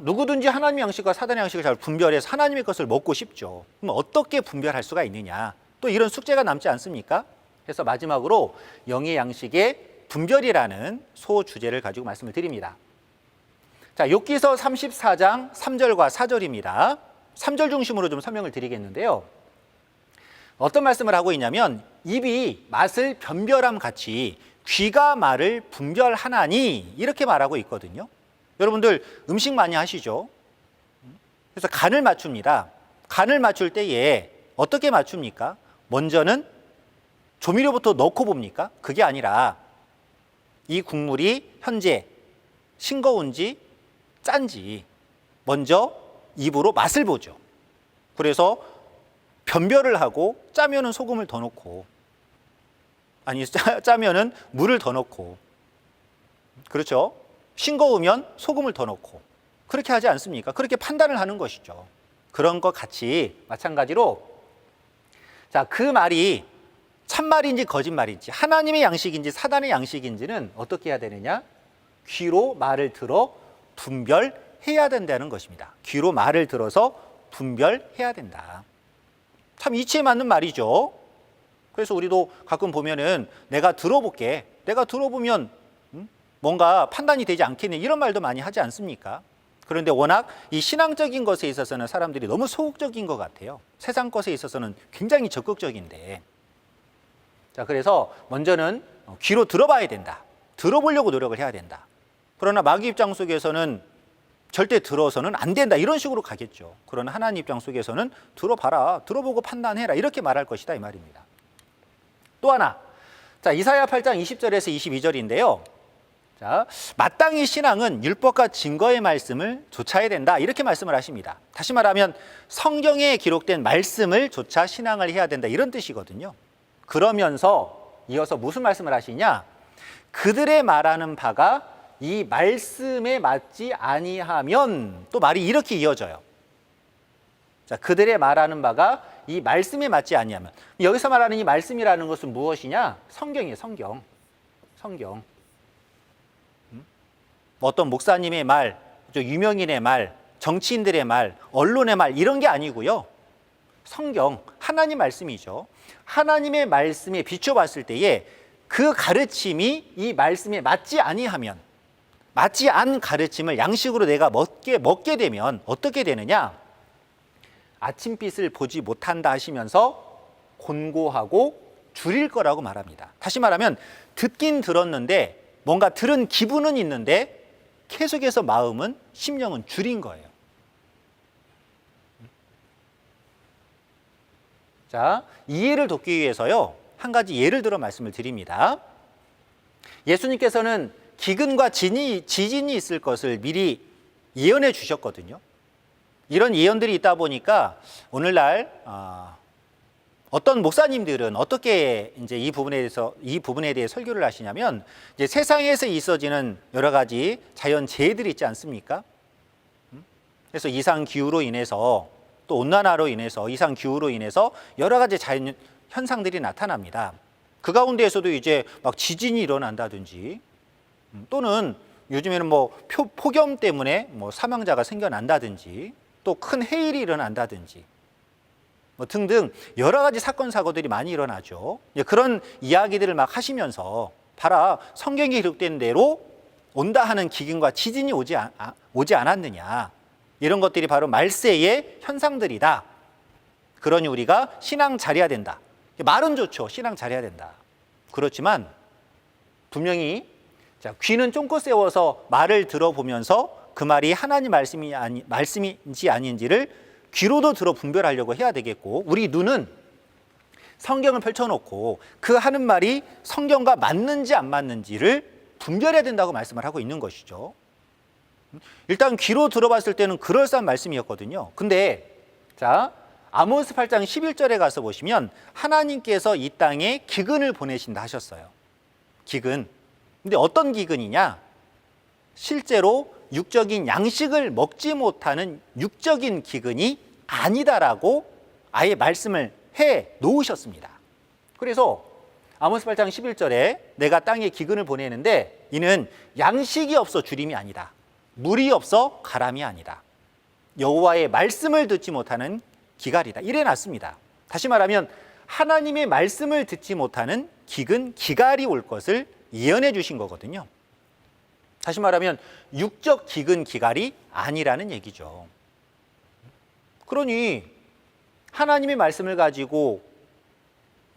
누구든지 하나님의 양식과 사단의 양식을 잘 분별해서 하나님의 것을 먹고 싶죠. 그럼 어떻게 분별할 수가 있느냐, 또 이런 숙제가 남지 않습니까? 그래서 마지막으로 영의 양식의 분별이라는 소주제를 가지고 말씀을 드립니다. 자, 욥기서 34장 3절과 4절입니다. 3절 중심으로 좀 설명을 드리겠는데요. 어떤 말씀을 하고 있냐면, 입이 맛을 변별함 같이 귀가 말을 분별하나니, 이렇게 말하고 있거든요. 여러분들 음식 많이 하시죠? 그래서 간을 맞춥니다. 간을 맞출 때에 어떻게 맞춥니까? 먼저는 조미료부터 넣고 봅니까? 그게 아니라 이 국물이 현재 싱거운지 짠지 먼저 입으로 맛을 보죠. 그래서 변별을 하고, 짜면은 소금을 더 넣고, 아니 짜면은 물을 더 넣고, 그렇죠? 싱거우면 소금을 더 넣고, 그렇게 하지 않습니까? 그렇게 판단을 하는 것이죠. 그런 것 같이 마찬가지로, 자, 그 말이 참말인지 거짓말인지, 하나님의 양식인지 사단의 양식인지는 어떻게 해야 되느냐? 귀로 말을 들어 분별해야 된다는 것입니다. 귀로 말을 들어서 분별해야 된다. 참 이치에 맞는 말이죠. 그래서 우리도 가끔 보면은 내가 들어볼게, 내가 들어보면 뭔가 판단이 되지 않겠네, 이런 말도 많이 하지 않습니까? 그런데 워낙 이 신앙적인 것에 있어서는 사람들이 너무 소극적인 것 같아요. 세상 것에 있어서는 굉장히 적극적인데, 자, 그래서 먼저는 귀로 들어봐야 된다. 들어보려고 노력을 해야 된다. 그러나 마귀 입장 속에서는 절대 들어서는 안 된다, 이런 식으로 가겠죠. 그러나 하나님 입장 속에서는 들어봐라, 들어보고 판단해라, 이렇게 말할 것이다, 이 말입니다. 또 하나, 자, 이사야 8장 20절에서 22절인데요. 자, 마땅히 신앙은 율법과 증거의 말씀을 좇아야 된다, 이렇게 말씀을 하십니다. 다시 말하면 성경에 기록된 말씀을 좇아 신앙을 해야 된다, 이런 뜻이거든요. 그러면서 이어서 무슨 말씀을 하시냐? 그들의 말하는 바가 이 말씀에 맞지 아니하면, 또 말이 이렇게 이어져요. 자, 그들의 말하는 바가 이 말씀에 맞지 아니하면, 여기서 말하는 이 말씀이라는 것은 무엇이냐? 성경이에요. 성경. 어떤 목사님의 말, 유명인의 말, 정치인들의 말, 언론의 말, 이런 게 아니고요. 성경, 하나님 말씀이죠. 하나님의 말씀에 비춰봤을 때에 그 가르침이 이 말씀에 맞지 아니하면, 맞지 않은 가르침을 양식으로 내가 먹게 되면 어떻게 되느냐? 아침빛을 보지 못한다 하시면서 곤고하고 줄일 거라고 말합니다. 다시 말하면 듣긴 들었는데, 뭔가 들은 기분은 있는데 계속해서 마음은, 심령은 줄인 거예요. 자, 이해를 돕기 위해서요, 한 가지 예를 들어 말씀을 드립니다. 예수님께서는 기근과 지진이 있을 것을 미리 예언해 주셨거든요. 이런 예언들이 있다 보니까 오늘날 어떤 목사님들은 어떻게 이제 이 부분에 대해 설교를 하시냐면, 이제 세상에서 있어지는 여러 가지 자연 재해들이 있지 않습니까? 그래서 이상 기후로 인해서, 또 온난화로 인해서, 이상 기후로 인해서 여러 가지 자연 현상들이 나타납니다. 그 가운데에서도 이제 막 지진이 일어난다든지 또는 요즘에는 뭐 폭염 때문에 뭐 사망자가 생겨난다든지 또 큰 해일이 일어난다든지 뭐 등등 여러 가지 사건 사고들이 많이 일어나죠. 그런 이야기들을 막 하시면서 봐라, 성경에 기록된 대로 온다 하는 기근과 지진이 오지 않았느냐, 이런 것들이 바로 말세의 현상들이다. 그러니 우리가 신앙 잘해야 된다. 말은 좋죠. 신앙 잘해야 된다. 그렇지만 분명히 귀는 쫑긋 세워서 말을 들어보면서 그 말이 하나님 말씀인지 아닌지를 귀로도 들어 분별하려고 해야 되겠고, 우리 눈은 성경을 펼쳐놓고 그 하는 말이 성경과 맞는지 안 맞는지를 분별해야 된다고 말씀을 하고 있는 것이죠. 일단 귀로 들어봤을 때는 그럴싸한 말씀이었거든요. 근데 아모스 8장 11절에 가서 보시면 하나님께서 이 땅에 기근을 보내신다 하셨어요. 기근. 근데 어떤 기근이냐? 실제로 육적인 양식을 먹지 못하는 육적인 기근이 아니다라고 아예 말씀을 해 놓으셨습니다. 그래서 아모스 8장 11절에 내가 땅에 기근을 보내는데 이는 양식이 없어 주림이 아니다. 물이 없어 가람이 아니다. 여호와의 말씀을 듣지 못하는 기갈이다. 이래 놨습니다. 다시 말하면 하나님의 말씀을 듣지 못하는 기근, 기갈이 올 것을 예언해 주신 거거든요. 다시 말하면 육적 기근, 기갈이 아니라는 얘기죠. 그러니 하나님의 말씀을 가지고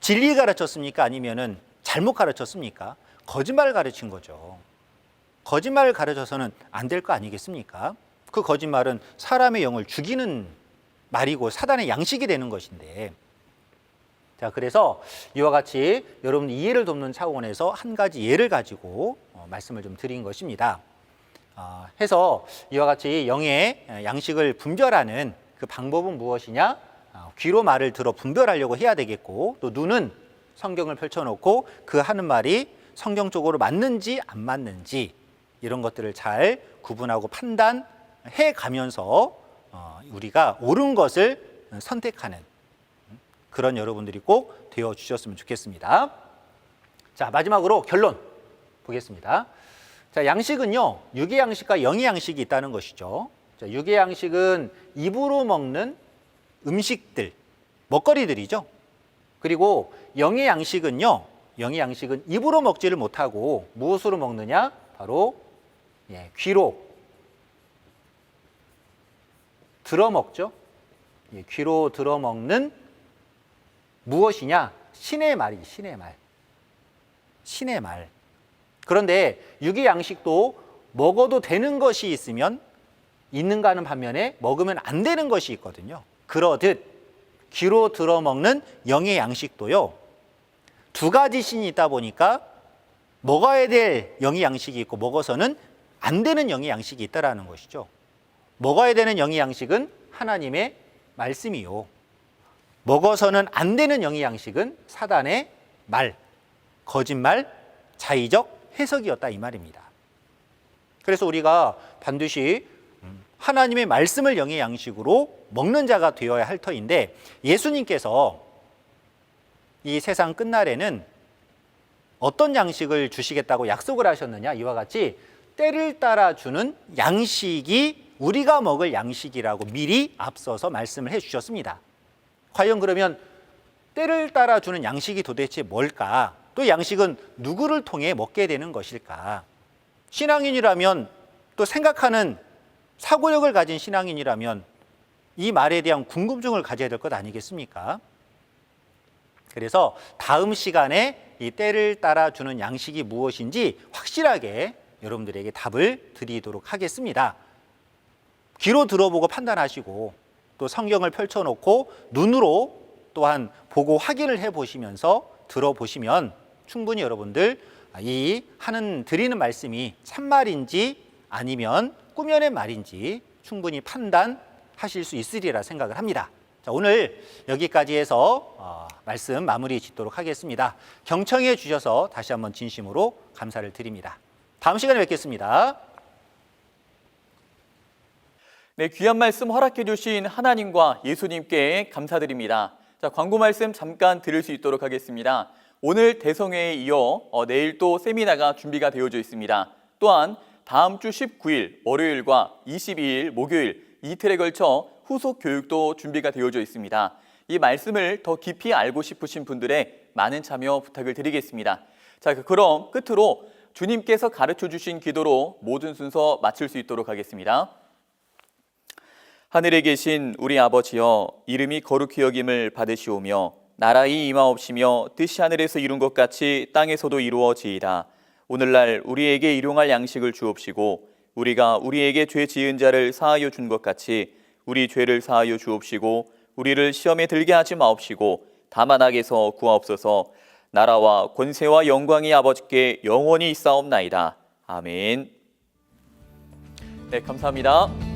진리 가르쳤습니까? 아니면은 잘못 가르쳤습니까? 거짓말을 가르친 거죠. 거짓말을 가르쳐서는 안 될 거 아니겠습니까? 그 거짓말은 사람의 영을 죽이는 말이고 사단의 양식이 되는 것인데, 그래서 이와 같이 여러분 이해를 돕는 차원에서 한 가지 예를 가지고 말씀을 좀 드린 것입니다. 해서 이와 같이 영의 양식을 분별하는 그 방법은 무엇이냐? 귀로 말을 들어 분별하려고 해야 되겠고, 또 눈은 성경을 펼쳐놓고 그 하는 말이 성경적으로 맞는지 안 맞는지 이런 것들을 잘 구분하고 판단해 가면서 우리가 옳은 것을 선택하는 그런 여러분들이 꼭 되어 주셨으면 좋겠습니다. 자, 마지막으로 결론 보겠습니다. 자, 양식은요, 육의 양식과 영의 양식이 있다는 것이죠. 자, 육의 양식은 입으로 먹는 음식들, 먹거리들이죠. 그리고 영의 양식은요, 영의 양식은 입으로 먹지를 못하고 무엇으로 먹느냐? 바로 귀로 들어먹죠. 귀로 들어먹는 무엇이냐? 신의 말이 신의 말. 신의 말. 그런데 육의 양식도 먹어도 되는 것이 있으면 있는가 하는 반면에 먹으면 안 되는 것이 있거든요. 그러듯 귀로 들어먹는 영의 양식도요, 두 가지 신이 있다 보니까 먹어야 될 영의 양식이 있고 먹어서는 안 되는 영의 양식이 있다라는 것이죠. 먹어야 되는 영의 양식은 하나님의 말씀이요, 먹어서는 안 되는 영의 양식은 사단의 말, 거짓말, 자의적 해석이었다 이 말입니다. 그래서 우리가 반드시 하나님의 말씀을 영의 양식으로 먹는 자가 되어야 할 터인데, 예수님께서 이 세상 끝날에는 어떤 양식을 주시겠다고 약속을 하셨느냐? 이와 같이 때를 따라 주는 양식이 우리가 먹을 양식이라고 미리 앞서서 말씀을 해 주셨습니다. 과연 그러면 때를 따라 주는 양식이 도대체 뭘까? 또 양식은 누구를 통해 먹게 되는 것일까? 신앙인이라면, 또 생각하는 사고력을 가진 신앙인이라면 이 말에 대한 궁금증을 가져야 될 것 아니겠습니까? 그래서 다음 시간에 이 때를 따라 주는 양식이 무엇인지 확실하게 여러분들에게 답을 드리도록 하겠습니다. 귀로 들어보고 판단하시고, 또 성경을 펼쳐놓고 눈으로 또한 보고 확인을 해보시면서 들어보시면 충분히 여러분들 이 드리는 말씀이 참말인지 아니면 꾸며낸 말인지 충분히 판단하실 수 있으리라 생각을 합니다. 자, 오늘 여기까지 해서 말씀 마무리 짓도록 하겠습니다. 경청해 주셔서 다시 한번 진심으로 감사를 드립니다. 다음 시간에 뵙겠습니다. 네, 귀한 말씀 허락해 주신 하나님과 예수님께 감사드립니다. 자, 광고 말씀 잠깐 들을 수 있도록 하겠습니다. 오늘 대성회에 이어 내일 또 세미나가 준비가 되어져 있습니다. 또한 다음 주 19일 월요일과 22일 목요일 이틀에 걸쳐 후속 교육도 준비가 되어져 있습니다. 이 말씀을 더 깊이 알고 싶으신 분들의 많은 참여 부탁을 드리겠습니다. 자, 그럼 끝으로 주님께서 가르쳐 주신 기도로 모든 순서 마칠 수 있도록 하겠습니다. 하늘에 계신 우리 아버지여, 이름이 거룩히 여김을 받으시오며 나라의 임하옵시며 뜻이 하늘에서 이룬 것 같이 땅에서도 이루어지이다. 오늘날 우리에게 일용할 양식을 주옵시고 우리가 우리에게 죄 지은 자를 사하여 준 것 같이 우리 죄를 사하여 주옵시고 우리를 시험에 들게 하지 마옵시고 다만 악에서 구하옵소서. 나라와 권세와 영광이 아버지께 영원히 있사옵나이다. 아멘. 네, 감사합니다.